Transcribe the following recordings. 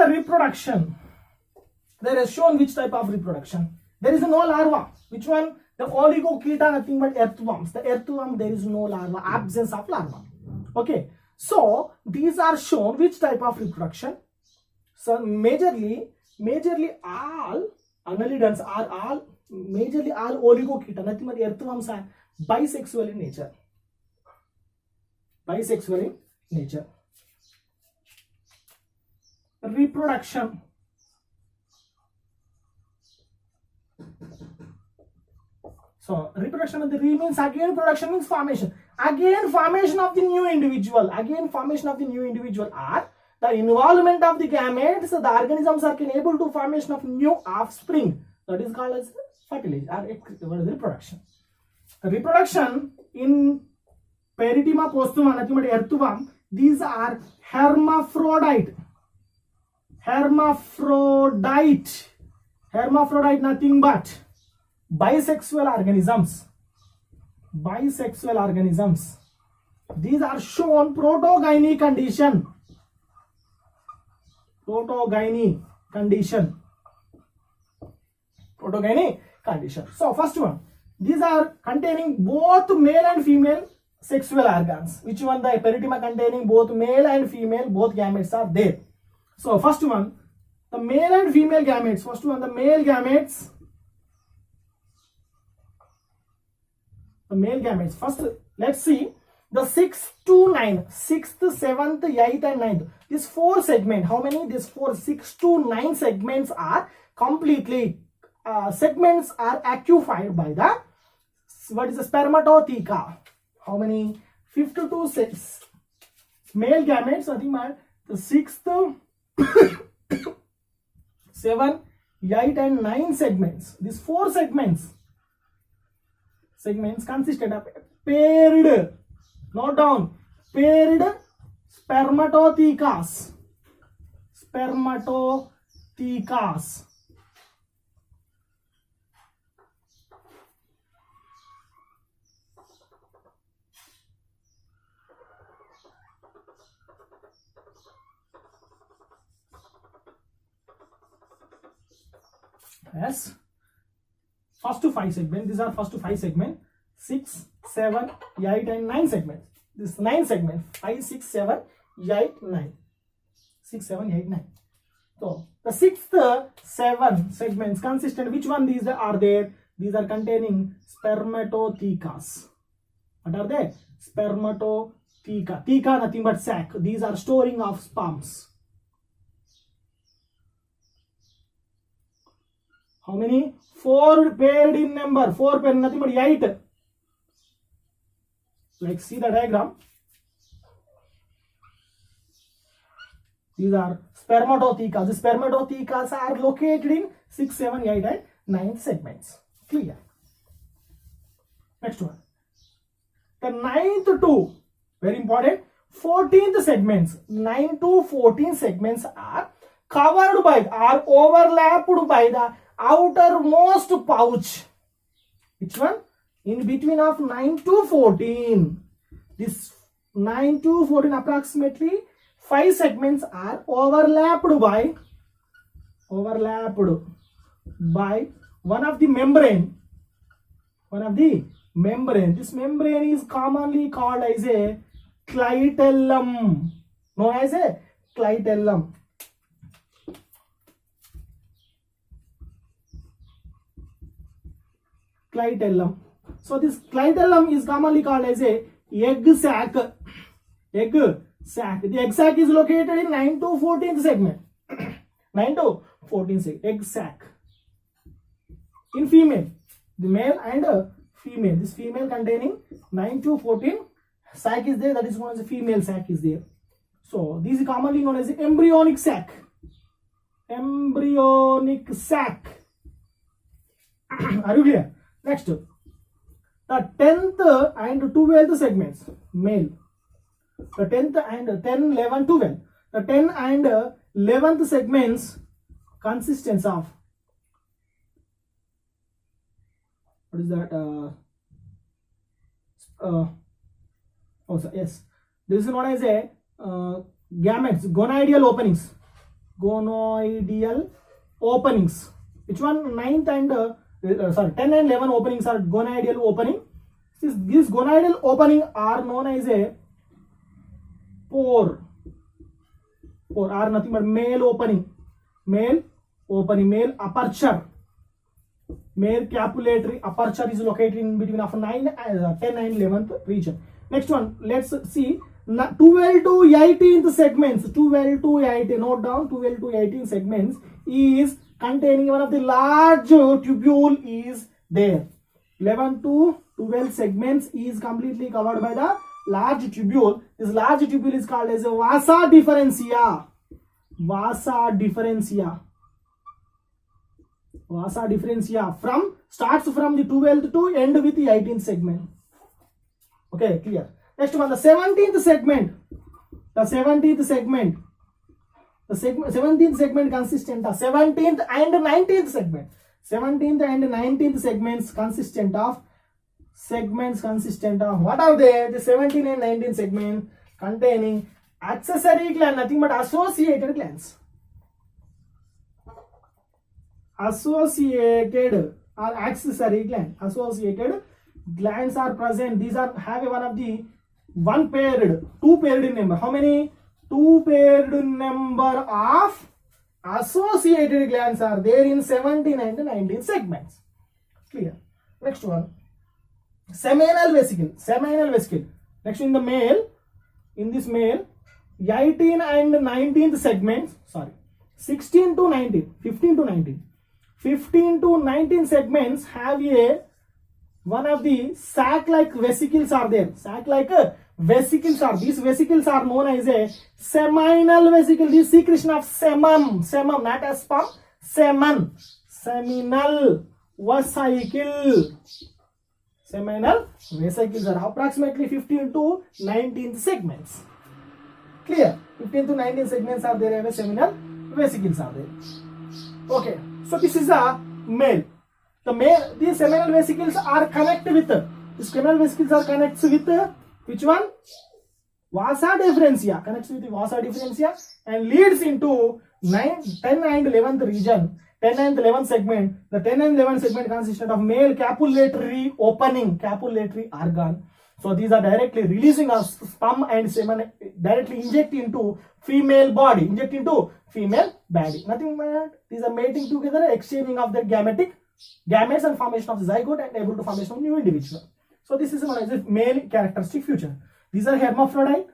the reproduction. There is shown which type of reproduction. There is no larva. Which one? The Oligochaeta, nothing but earthworms. The earthworm, there is no larva, absence of larva. Okay. So these are shown which type of reproduction. So majorly all annelidans are all majorly all Oligochaeta, nothing but earthworms are bisexual in nature. Bisexual in nature. Reproduction. So reproduction of the means again production means formation. Again formation of the new individual. Again formation of the new individual are the involvement of the gametes. The organisms are able to formation of new offspring. That is called as fertilization or reproduction. Reproduction in Peritima posthuma, nothing but earthworm. These are hermaphrodite. Hermaphrodite, nothing but bisexual organisms. Bisexual organisms. These are shown protogyny condition. Protogyny condition. Protogyny condition. So first one, these are containing both male and female sexual organs. Which one? The Peritima containing both male and female, both gametes are there. So first one, the male and female gametes. First one, the male gametes. The male gametes. First, let's see the 6 to 9, 6th, 7th, 8th and 9th. These 4 segments. How many? These 4, 6 to 9 segments are completely segments are occupied by the what is the spermatotheca. How many? 52 6 male gametes. Nothing but the 6th, 7, 8 and 9 segments. These 4 segments consisted of paired, note down, paired spermatothecas. Spermatothecas. Yes. First to 5 segments. These are first to 5 segments. 6, 7, 8 and 9 segments. This 9 segments. 5, 6, 7, 8, 9. 6, 7, 8, 9. So the 6th 7 segments consistent. Which one these are there? These are containing spermatothecas. What are they? Spermatotheca. Theca nothing but sac. These are storing of sperms. How many? 4 paired in number. 4 paired, nothing but 8. Like see the diagram. These are spermatothecas. The spermatothecas are located in 6, 7, 8 and 9 segments. Clear. Next one. The 9th to, very important, 14th segments. 9 to 14 segments are covered by, are overlapped by the outermost pouch. Which one? In between of 9 to 14. This 9 to 14 approximately 5 segments are overlapped by one of the membrane. This membrane is commonly called as a clitellum. Known as a clitellum. Clitellum. So this clitellum is commonly called as a egg sac. Egg sac. The egg sac is located in 9 to 14th segment. 9 to 14th segment. Egg sac. In female, the male and female. This female containing 9 to 14 sac is there. That is known as a female sac is there. So these is commonly known as the embryonic sac. Embryonic sac. Are you clear? Next, the 10th and 12th segments, male. The 10th and 10, 11, 12. The 10 and 11th segments consistence of, what is that? Yes, this is known as a gametes, gonadal openings. Gonoidal openings. Which one? 9th and 10 and 11 openings are gonoidal opening. These gonoidal opening are known as a pore. Pore are nothing but male opening, male aperture. Male capillary aperture is located in between of 10 and 11th region. Next one, let's see 12 to 18th segments. 12 to 18, note down, 12 to 18 segments is containing one of the large tubule is there. 11 to 12 segments is completely covered by the large tubule. This large tubule is called as a vasa differentia. Vasa differentia. Vasa differentia starts from the 12th to end with the 18th segment. Okay, clear. Next one, the 17th segment. The 17th segment. The 17th segment consistent of 17th and 19th segment. 17th and 19th segments consistent of what are they? The 17th and 19th segment containing accessory gland, nothing but associated glands. Associated or accessory gland. Associated glands are present. These are have one of the two paired in number. How many? Two paired number of associated glands are there in 17 and 19 segments. Clear. Next one, seminal vesicle. Seminal vesicle. Next, in the male, 18 and 19th segments. 16 to 19, 15 to 19. 15 to 19 segments have one of the sac-like vesicles are there. Sac-like vesicles are. These vesicles are known as a seminal vesicle. This secretion of semen, not as sperm, semen, seminal vesicle. Seminal vesicles are approximately 15 to 19 segments. Clear? 15 to 19 segments are there. Have seminal vesicles are there. Okay. So this is a male. These seminal vesicles are connected with which one? Vasa differentia. Connects with the vasa differentia and leads into 10 and 11th region. 10 and 11th segment. The 10 and 11th segment consisted of male capillary opening, capillary organ. So these are directly releasing of sperm and semen, directly inject into female body. Nothing but these are mating together, exchanging of their gametes and formation of zygote and able to formation of new individual. So this is known as a male characteristic feature. These are hermaphrodite,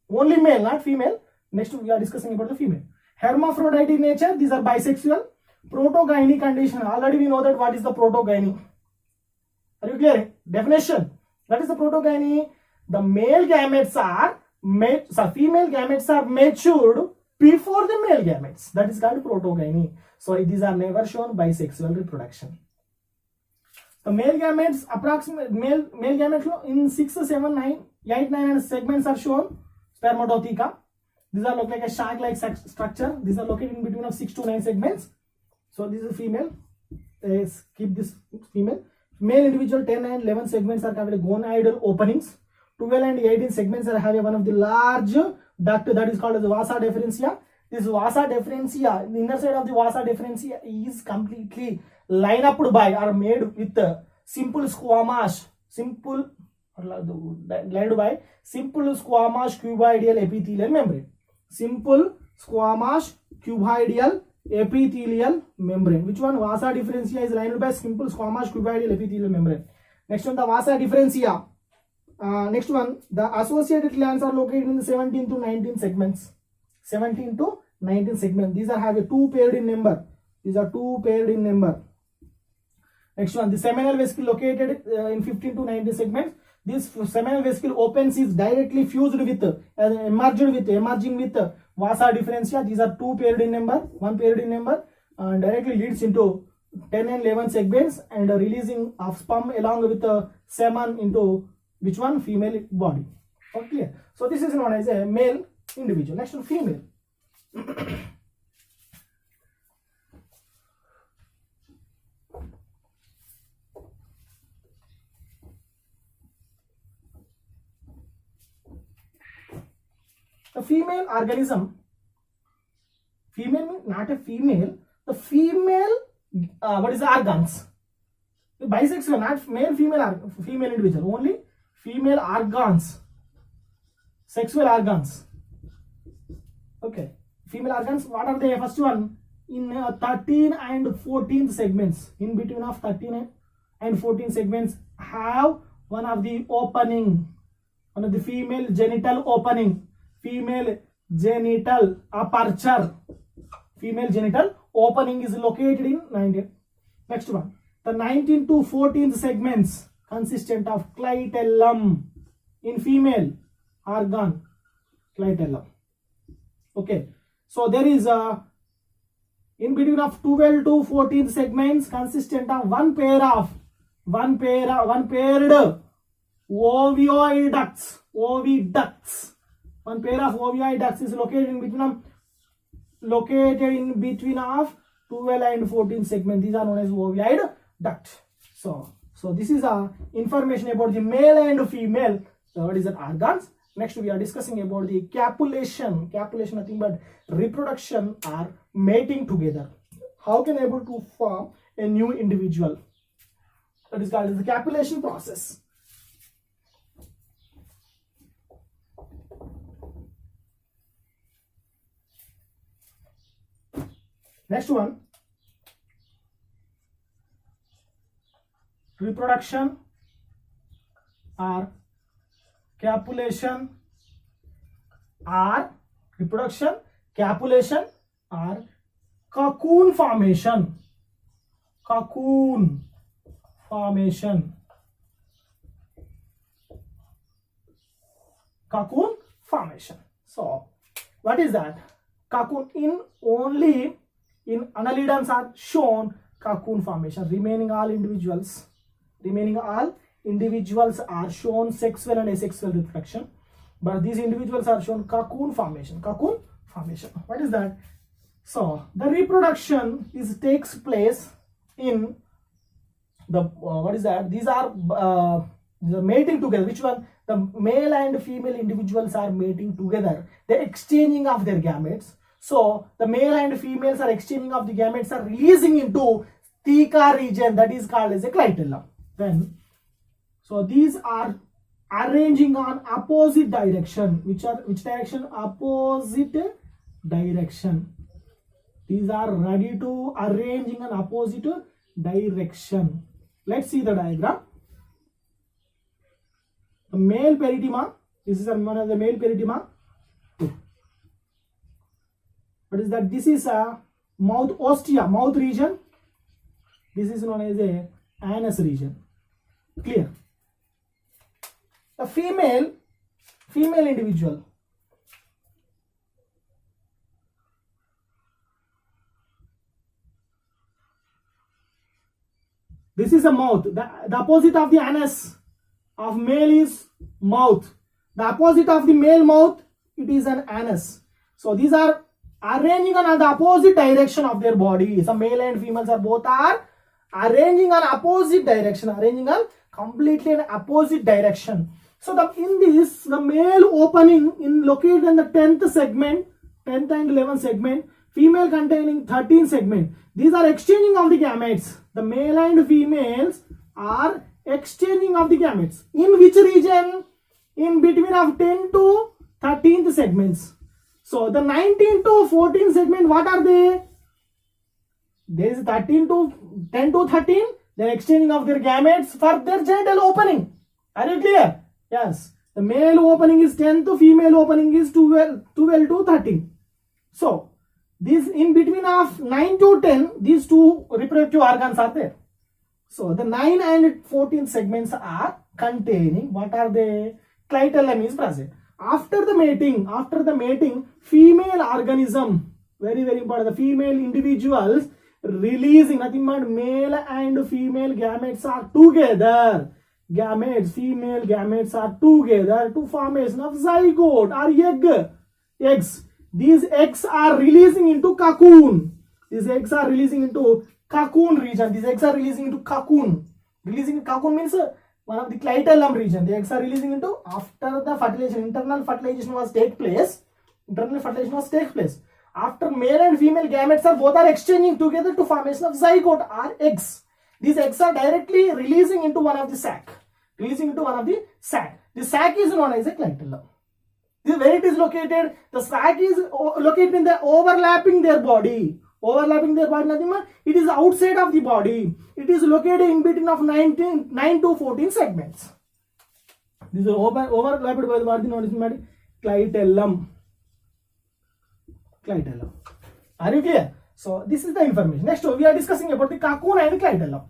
only male, not female. Next we are discussing about the female. Hermaphrodite in nature, these are bisexual. Protogyny condition, already we know that what is the protogyny. Are you clear? Definition. What is the protogyny? The male gametes are female gametes are matured before the male gametes. That is called protogyny. So these are never shown bisexual reproduction. The male gametes, male gametes in 6, 7, 9, 8, 9 segments are shown. Spermatotheca. These are look like a shark-like structure. These are located in between of 6 to 9 segments. So this is female. Keep this female. Male individual 10 and 11 segments are covered gonoidal openings. 12 and 18 segments are having one of the large duct that is called as vasa differentia. This vasa differentia, the inner side of the vasa differentia is completely lined up by or made with simple squamous cuboidal epithelial membrane. Simple squamous cuboidal epithelial membrane. Which one? Vasa differentia is lined by simple squamous cuboidal epithelial membrane. Next one, the vasa differentia. Next one, the associated glands are located in the 17 to 19 segments. 17 to 19 segments. These are have a 2 paired in number. Next one, the seminal vesicle located in 15 to 19 segments. This seminal vesicle opens is directly fused with, emerging with vasa differentia. These are 2 paired in number, 1 paired in number, and directly leads into 10 and 11 segments and releasing of sperm along with semen into which one? Female body. Okay. So this is known as a male individual. Next one, female. The female organism, female not a female. The female, what is the organs? Bisexual, not male, female individual, only female organs, sexual organs. Okay, female organs, what are they? First one, in 13 and 14th segments, in between of 13 and 14 segments, have one of the opening, one of the female genital opening, female genital aperture, female genital opening is located in 19. Next one, the 19 to 14th segments consistent of clitellum, in female organ, clitellum. Okay, so there is a in between of 12 to 14 segments consistent of one paired ovioid ducts. One pair of ovioid ducts is located in between of 12 and 14 segments. These are known as ovioid duct. So this is information about the male and female. What is that? Organs. Next we are discussing about the copulation. Copulation nothing but reproduction or mating together. How can able to form a new individual? That is called as the copulation process. Next one, reproduction or copulation or cocoon formation. Cocoon formation. So what is that? Cocoon, in annelidans are shown cocoon formation. Remaining all individuals are shown sexual and asexual reproduction, but these individuals are shown cocoon formation. What is that? So the reproduction takes place in the what is that? These are the mating together. Which one? The male and female individuals are mating together. The exchanging of their gametes. So the male and females are exchanging of the gametes, are releasing into theca region, that is called as a clitellum. Then, so these are arranging on opposite direction. Which direction? Opposite direction. These are ready to arranging an opposite direction. Let's see the diagram. The male perithema. This is one of the male perithema. What is that? This is a mouth ostia, mouth region. This is known as a anus region. Clear? The female individual. This is a mouth. The opposite of the anus of male is mouth. The opposite of the male mouth, it is an anus. So these are arranging on the opposite direction of their body. Some male and females are both are arranging on opposite direction, arranging on completely in opposite direction. So in this, the male opening in located in the 10th segment, 10th and 11th segment, female containing 13 segment. These are exchanging of the gametes. The male and females are exchanging of the gametes. In which region? In between of 10 to 13th segments. So the 19 to 14 segment, what are they? There is 10 to 13. They are exchanging of their gametes for their genital opening. Are you clear? Yes. The male opening is 10 to female opening is 12 to 13. So this in between of 9 to 10, these two reproductive organs are there. So the 9 and 14 segments are containing, what are they? Clitellum is present. After the mating, female organism, very important, the female individuals releasing, nothing but male and female gametes are together. Female gametes are together to formation of zygote or eggs. These eggs are releasing into cocoon. These eggs are releasing into cocoon region. These eggs are releasing into cocoon. Releasing cocoon means one of the clitellum region. The eggs are releasing into after the fertilization. Internal fertilization was take place. after male and female gametes are both are exchanging together to formation of zygote or eggs. These eggs are directly releasing into one of the sac. Releasing into one of the sac. The sac is known as a clitellum. This where it is located. The sac is located in the overlapping their body. Overlapping their body, nothing but it is outside of the body. It is located in between of 9 to 14 segments. This is overlapped by the body known as clitellum. Clitellum. Are you clear? So this is the information. Next we are discussing about the cocoon and clitellum.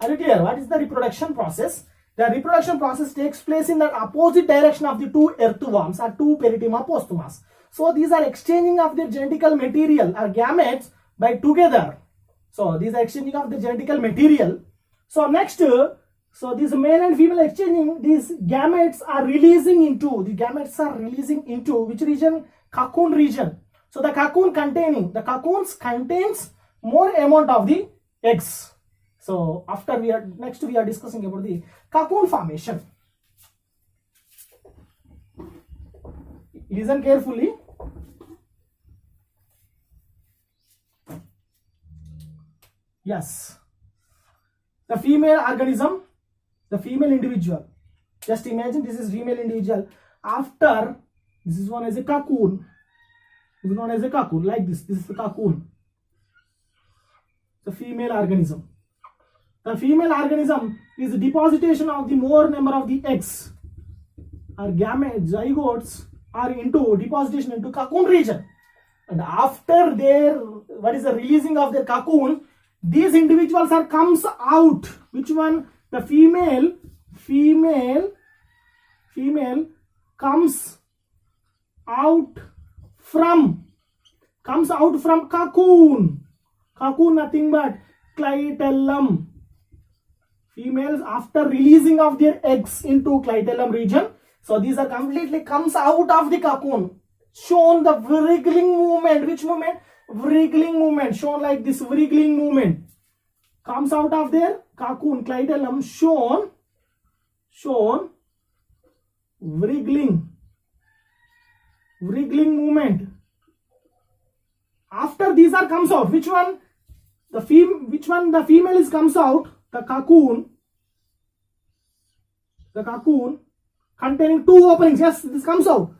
Are you clear? What is the reproduction process? The reproduction process takes place in the opposite direction of the two earthworms or two Perithema posthumus. So these are exchanging of their genetical material or gametes by together. So these are exchanging of the genetical material. So next, so these male and female exchanging, these gametes are releasing into which region? Cocoon region. So the cocoons contains more amount of the eggs. So after we are discussing about the cocoon formation. Listen carefully. Yes. The female organism, the female individual. Just imagine this is female individual. After this is known as a cocoon. This is known as a cocoon like this. This is the cocoon. The female organism. The female organism is the deposition of the more number of the eggs or gametes, zygotes are into deposition into cocoon region. And after their the releasing of their cocoon, these individuals are comes out. Which one? The female comes out from cocoon. Cocoon nothing but clitellum. Females after releasing of their eggs into clitellum region. So these are completely comes out of the cocoon. Shown the wriggling movement. Which movement? Wriggling movement. Shown like this wriggling movement. Comes out of their cocoon. Clitellum shown wriggling movement. After these are comes out. Which one? The female is comes out. The cocoon containing two openings. Yes, this comes out.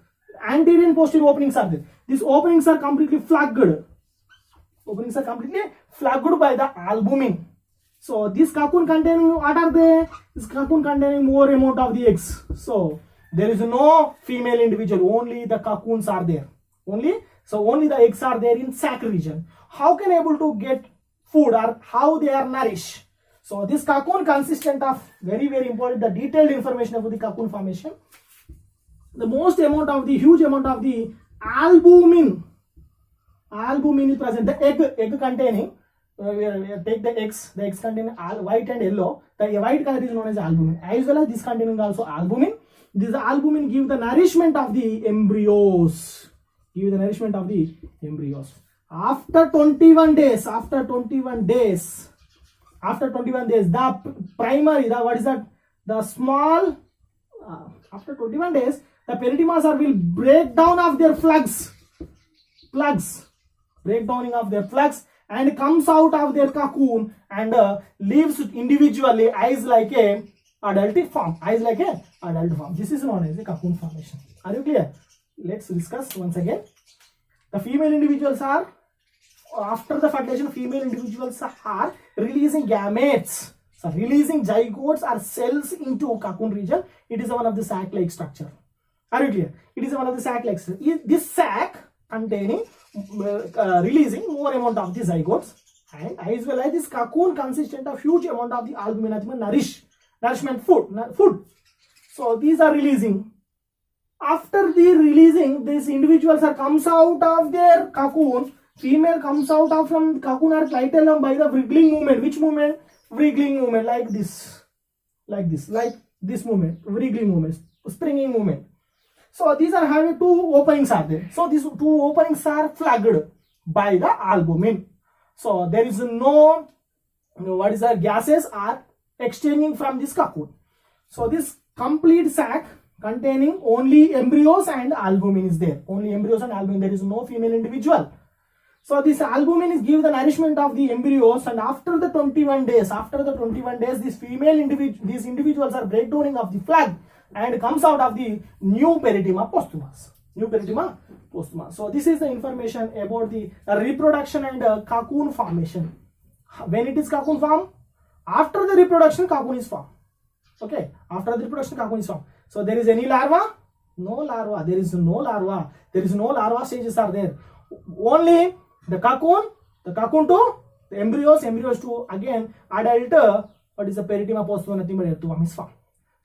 Anterior and posterior openings are there. These openings are completely flagged. Openings are completely flagged by the albumin. So this cocoon containing what are they? This cocoon containing more amount of the eggs. So there is no female individual. Only the cocoons are there. Only the eggs are there in sac region. How can able to get food or how they are nourished? So this cocoon consistent of very important the detailed information about the cocoon formation. The huge amount of the albumin is present. The egg containing take the eggs containing white and yellow. The white color is known as albumin. As well as this containing also albumin. This albumin give the nourishment of the embryos. After 21 days, the primary, after 21 days, the perithemas will break down of their plugs, breakdowning of their plugs, and comes out of their cocoon and lives individually as like a adult form. This is known as the cocoon formation. Are you clear? Let's discuss once again. The female individuals are, after the fertilization, female individuals are releasing gametes. So releasing zygotes or cells into cocoon region. It is one of the sac-like structure. Are you clear? It is one of the sac-like structure. This sac containing releasing more amount of the zygotes, and as well as this cocoon consistent of huge amount of the albumin nourishment food. So these are releasing. After the releasing, these individuals are comes out of their cocoon. Female comes out of from cocoon or clitellum by the wriggling movement. Which movement? Wriggling movement, like this movement, wriggling movement, springing movement. So these are having two openings are there. So these two openings are flagged by the albumin. So there is no gases are exchanging from this cocoon. So this complete sac containing only embryos and albumin is there. Only embryos and albumin. There is no female individual. So this albumin is give the nourishment of the embryos, and after the 21 days, these individuals are breakdowning of the flag and comes out of the new perithema posthumus. So this is the information about the reproduction and cocoon formation. When it is cocoon form, after the reproduction cocoon is formed. Okay, after the reproduction cocoon is formed. So there is any larva? No larva. There is no larva. There is no larva stages are there. Only the cocoon to the embryos to again adult. What is the perithema posthumus? Nothing but earthworm is formed.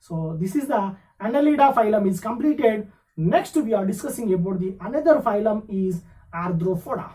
So this is the Annelida phylum is completed. Next we are discussing about the another phylum is Arthropoda.